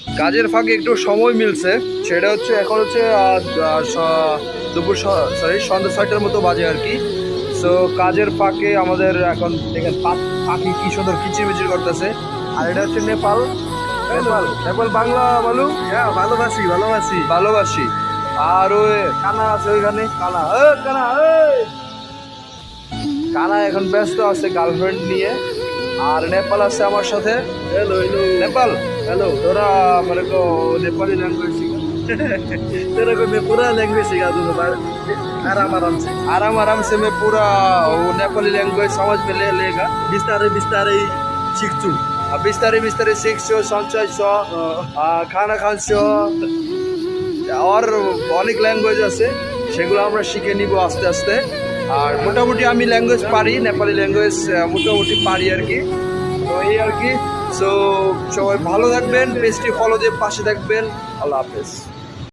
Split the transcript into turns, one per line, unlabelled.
কাজের ফাঁকে একটু সময় মিলছে, সেটা হচ্ছে এখন হচ্ছে দুপুর সন্ধ্যা 6টার মতো বাজে আর কি। সো কাজের ফাঁকে আমাদের এখন দেখেন পাখি কি সুন্দর কিচিরমিচির করতেছে। আর এটা হচ্ছে নেপাল। নেপাল নেপাল বাংলা বলু।
হ্যাঁ, ভালোবাসি ভালোবাসি।
ভালোবাসি। আর ওই কানা আছে ওইখানে, কানা কানা কানা এখন ব্যস্ত আছে গার্লফ্রেন্ড নিয়ে। আর নেপাল আছে আমার সাথে।
হ্যালো হ্যালো
নেপাল
हेलो
তোরা মানে কো नेपाली लैंग्वेज सीखा।
तेरे को मैं पूरा लैंग्वेज सिखा दूंगा भाई, आराम आराम से।
आराम से मैं पूरा वो नेपाली लैंग्वेज समझ में ले लेगा।
बिस्तारै बिस्तारै सिक्छु।
अब बिस्तारै बिस्तारै सीखছো, সঞ্চয়ছো, খানা খাচ্ছো, আর অনেক ল্যাঙ্গুয়েজ আছে, সেগুলো আমরা শিখে নিব আস্তে আস্তে। আর মোটামুটি আমি ল্যাঙ্গুয়েজ পারি, নেপালি ল্যাঙ্গুয়েজ মোটামুটি পারি আর কি। তো এই আর কি। সো সবাই ভালো থাকবেন, পেজটি ফলো দিয়ে পাশে থাকবেন। আল্লাহ হাফেজ।